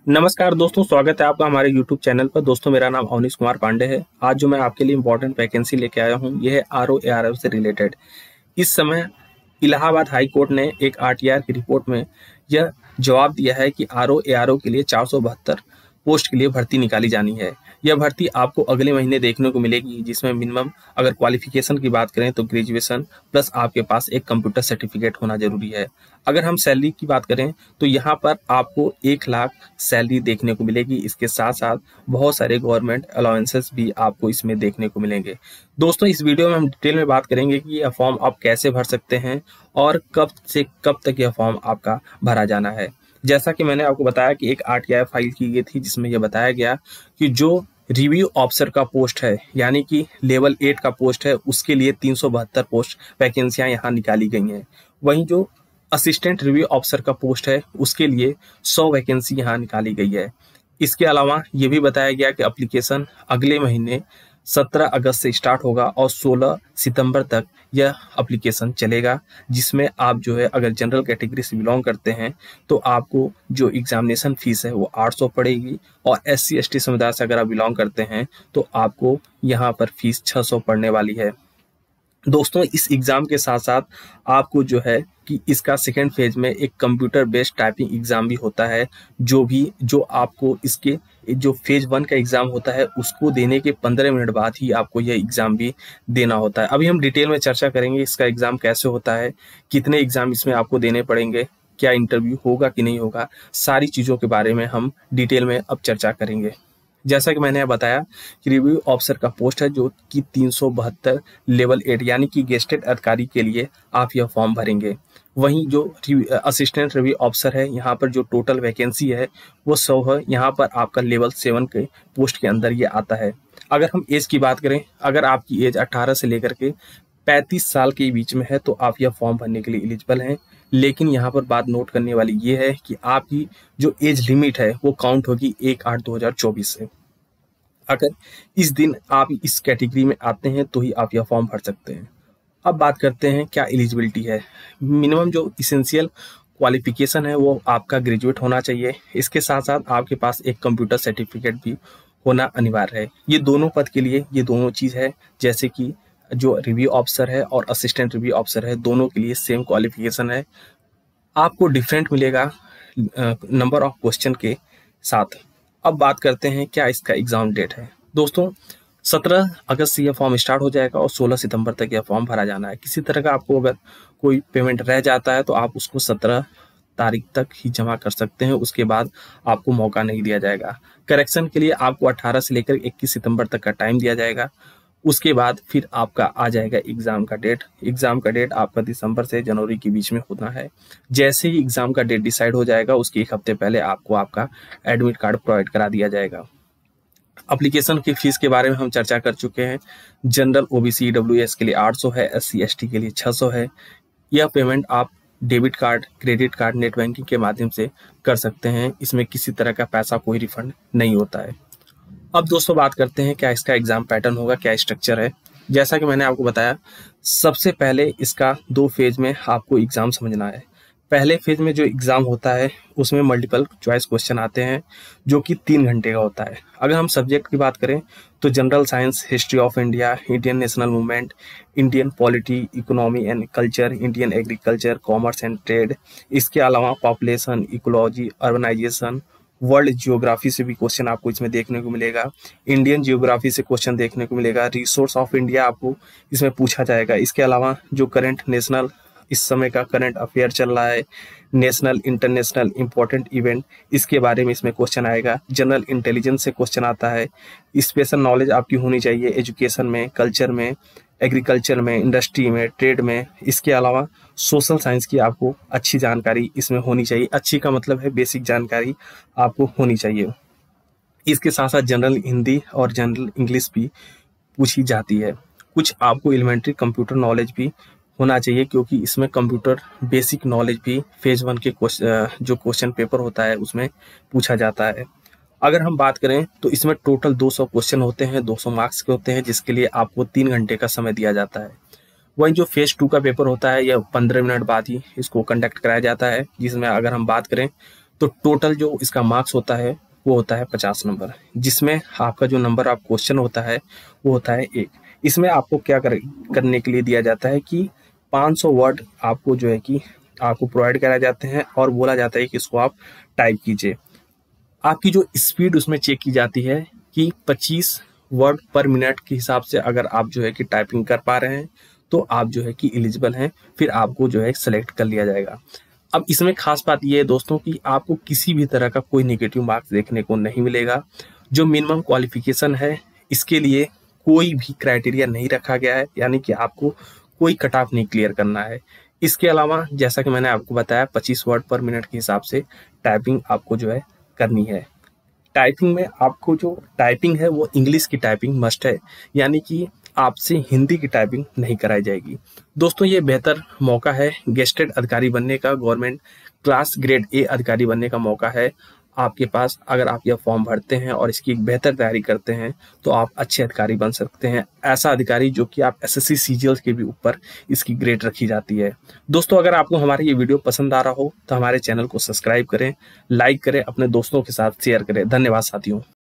नमस्कार दोस्तों, स्वागत है आपका हमारे YouTube चैनल पर। दोस्तों, मेरा नाम अवनीश कुमार पांडे है। आज जो मैं आपके लिए इम्पोर्टेंट वैकेंसी लेके आया हूँ, यह है RO ARO से रिलेटेड। इस समय इलाहाबाद हाई कोर्ट ने एक RTR की रिपोर्ट में यह जवाब दिया है कि RO ARO के लिए 472 पोस्ट के लिए भर्ती निकाली जानी है। यह भर्ती आपको अगले महीने देखने को मिलेगी, जिसमें मिनिमम अगर क्वालिफिकेशन की बात करें तो ग्रेजुएशन प्लस आपके पास एक कंप्यूटर सर्टिफिकेट होना जरूरी है। अगर हम सैलरी की बात करें तो यहाँ पर आपको 1 लाख सैलरी देखने को मिलेगी। इसके साथ साथ बहुत सारे गवर्नमेंट अलाउंसेस भी आपको इसमें देखने को मिलेंगे। दोस्तों, इस वीडियो में हम डिटेल में बात करेंगे कि यह फॉर्म आप कैसे भर सकते हैं और कब से कब तक यह फॉर्म आपका भरा जाना है। जैसा कि मैंने आपको बताया कि एक RTI फाइल की गई थी, जिसमें यह बताया गया कि जो रिव्यू ऑफिसर का पोस्ट है, यानी कि लेवल 8 का पोस्ट है, उसके लिए 372 पोस्ट वैकेंसियां यहाँ निकाली गई हैं। वहीं जो असिस्टेंट रिव्यू ऑफिसर का पोस्ट है, उसके लिए 100 वैकेंसी यहाँ निकाली गई है। इसके अलावा ये भी बताया गया कि एप्लीकेशन अगले महीने 17 अगस्त से स्टार्ट होगा और 16 सितंबर तक यह एप्लीकेशन चलेगा, जिसमें आप जो है अगर जनरल कैटेगरी से बिलोंग करते हैं तो आपको जो एग्जामिनेशन फीस है वो 800 पड़ेगी, और SC ST समुदाय से अगर आप बिलोंग करते हैं तो आपको यहाँ पर फीस 600 पड़ने वाली है। दोस्तों, इस एग्ज़ाम के साथ साथ आपको जो है कि इसका सेकेंड फेज में एक कंप्यूटर बेस्ड टाइपिंग एग्ज़ाम भी होता है, जो आपको इसके जो फेज 1 का एग्ज़ाम होता है उसको देने के 15 मिनट बाद ही आपको यह एग्ज़ाम भी देना होता है। अभी हम डिटेल में चर्चा करेंगे इसका एग्ज़ाम कैसे होता है, कितने एग्ज़ाम इसमें आपको देने पड़ेंगे, क्या इंटरव्यू होगा कि नहीं होगा, सारी चीज़ों के बारे में हम डिटेल में अब चर्चा करेंगे। जैसा कि मैंने बताया कि रिव्यू ऑफिसर का पोस्ट है जो कि 372 लेवल 8 यानी कि गेस्टेड अधिकारी के लिए आप यह फॉर्म भरेंगे। वहीं जो असिस्टेंट रिव्यू ऑफिसर है, यहाँ पर जो टोटल वैकेंसी है वो 100 है। यहाँ पर आपका लेवल 7 के पोस्ट के अंदर ये आता है। अगर हम एज की बात करें, अगर आपकी एज 18 से लेकर के 35 साल के बीच में है तो आप यह फॉर्म भरने के लिए एलिजिबल हैं। लेकिन यहाँ पर बात नोट करने वाली ये है कि आपकी जो एज लिमिट है वो काउंट होगी 1/8/2024 से। अगर इस दिन आप इस कैटेगरी में आते हैं तो ही आप यह फॉर्म भर सकते हैं। अब बात करते हैं क्या एलिजिबिलिटी है। मिनिमम जो इसेंशियल क्वालिफिकेशन है वो आपका ग्रेजुएट होना चाहिए। इसके साथ साथ आपके पास एक कंप्यूटर सर्टिफिकेट भी होना अनिवार्य है। ये दोनों पद के लिए ये दोनों चीज़ है, जैसे कि जो रिव्यू ऑफिसर है और असिस्टेंट रिव्यू ऑफिसर है, दोनों के लिए सेम क्वालिफिकेशन है। आपको डिफरेंट मिलेगा नंबर ऑफ क्वेश्चन के साथ। अब बात करते हैं क्या इसका एग्ज़ाम डेट है। दोस्तों, 17 अगस्त से यह फॉर्म स्टार्ट हो जाएगा और 16 सितंबर तक यह फॉर्म भरा जाना है। किसी तरह का आपको अगर कोई पेमेंट रह जाता है तो आप उसको 17 तारीख तक ही जमा कर सकते हैं, उसके बाद आपको मौका नहीं दिया जाएगा। करेक्शन के लिए आपको 18 से लेकर 21 सितंबर तक का टाइम दिया जाएगा। उसके बाद फिर आपका आ जाएगा एग्ज़ाम का डेट। एग्ज़ाम का डेट आपका दिसंबर से जनवरी के बीच में होना है। जैसे ही एग्ज़ाम का डेट डिसाइड हो जाएगा उसके एक हफ्ते पहले आपको आपका एडमिट कार्ड प्रोवाइड करा दिया जाएगा। एप्लीकेशन की फीस के बारे में हम चर्चा कर चुके हैं। जनरल OBC EWS के लिए 800 है, SC ST के लिए 600 है। यह पेमेंट आप debit card, credit card, net banking के माध्यम से कर सकते हैं। इसमें किसी तरह का पैसा कोई रिफंड नहीं होता है। अब दोस्तों बात करते हैं क्या इसका एग्जाम पैटर्न होगा, क्या स्ट्रक्चर है। जैसा कि मैंने आपको बताया, सबसे पहले इसका 2 फेज में आपको एग्जाम समझना है। पहले फेज में जो एग्जाम होता है उसमें मल्टीपल चॉइस क्वेश्चन आते हैं जो कि 3 घंटे का होता है। अगर हम सब्जेक्ट की बात करें तो general science, history of India, Indian national movement, Indian polity, economy and culture, Indian agriculture, commerce and trade. इसके अलावा population, ecology, urbanisation, world geography से भी क्वेश्चन आपको इसमें देखने को मिलेगा। इंडियन जियोग्राफी से क्वेश्चन देखने को मिलेगा। रिसोर्स ऑफ इंडिया आपको इसमें पूछा जाएगा। इसके अलावा जो करंट नेशनल इस समय का करंट अफेयर चल रहा है, नेशनल इंटरनेशनल इंपॉर्टेंट इवेंट, इसके बारे में इसमें क्वेश्चन आएगा। जनरल इंटेलिजेंस से क्वेश्चन आता है। स्पेशल नॉलेज आपकी होनी चाहिए एजुकेशन में, कल्चर में, एग्रीकल्चर में, इंडस्ट्री में, ट्रेड में। इसके अलावा सोशल साइंस की आपको अच्छी जानकारी इसमें होनी चाहिए। अच्छी का मतलब है बेसिक जानकारी आपको होनी चाहिए। इसके साथ साथ जनरल हिंदी और जनरल इंग्लिश भी पूछी जाती है। कुछ आपको एलिमेंट्री कंप्यूटर नॉलेज भी होना चाहिए, क्योंकि इसमें कंप्यूटर बेसिक नॉलेज भी फेज 1 के जो क्वेश्चन पेपर होता है उसमें पूछा जाता है। अगर हम बात करें तो इसमें टोटल 200 क्वेश्चन होते हैं, 200 मार्क्स के होते हैं, जिसके लिए आपको 3 घंटे का समय दिया जाता है। वहीं जो फेज 2 का पेपर होता है यह 15 मिनट बाद ही इसको कंडक्ट कराया जाता है, जिसमें अगर हम बात करें तो टोटल जो इसका मार्क्स होता है वो होता है 50 नंबर, जिसमें आपका जो नंबर ऑफ क्वेश्चन होता है वो होता है 1। इसमें आपको क्या करने के लिए दिया जाता है कि 500 वर्ड आपको जो है कि आपको प्रोवाइड कराए जाते हैं और बोला जाता है कि इसको आप टाइप कीजिए। आपकी जो स्पीड उसमें चेक की जाती है कि 25 वर्ड पर मिनट के हिसाब से अगर आप जो है कि टाइपिंग कर पा रहे हैं तो आप जो है कि एलिजिबल हैं, फिर आपको जो है सेलेक्ट कर लिया जाएगा। अब इसमें खास बात यह है दोस्तों कि आपको किसी भी तरह का कोई नेगेटिव मार्क्स देखने को नहीं मिलेगा। जो मिनिमम क्वालिफिकेशन है इसके लिए कोई भी क्राइटेरिया नहीं रखा गया है, यानी कि आपको कोई कट ऑफ नहीं क्लियर करना है। इसके अलावा जैसा कि मैंने आपको बताया 25 वर्ड पर मिनट के हिसाब से टाइपिंग आपको जो है करनी है। टाइपिंग में आपको जो टाइपिंग है वो इंग्लिश की टाइपिंग मस्ट है, यानी कि आपसे हिंदी की टाइपिंग नहीं कराई जाएगी। दोस्तों ये बेहतर मौका है गेस्टेड अधिकारी बनने का, गवर्नमेंट क्लास ग्रेड ए अधिकारी बनने का मौका है आपके पास। अगर आप यह फॉर्म भरते हैं और इसकी एक बेहतर तैयारी करते हैं तो आप अच्छे अधिकारी बन सकते हैं, ऐसा अधिकारी जो कि आप एसएससी सीजीएल के भी ऊपर इसकी ग्रेड रखी जाती है। दोस्तों अगर आपको हमारा ये वीडियो पसंद आ रहा हो तो हमारे चैनल को सब्सक्राइब करें, लाइक करें, अपने दोस्तों के साथ शेयर करें। धन्यवाद साथियों।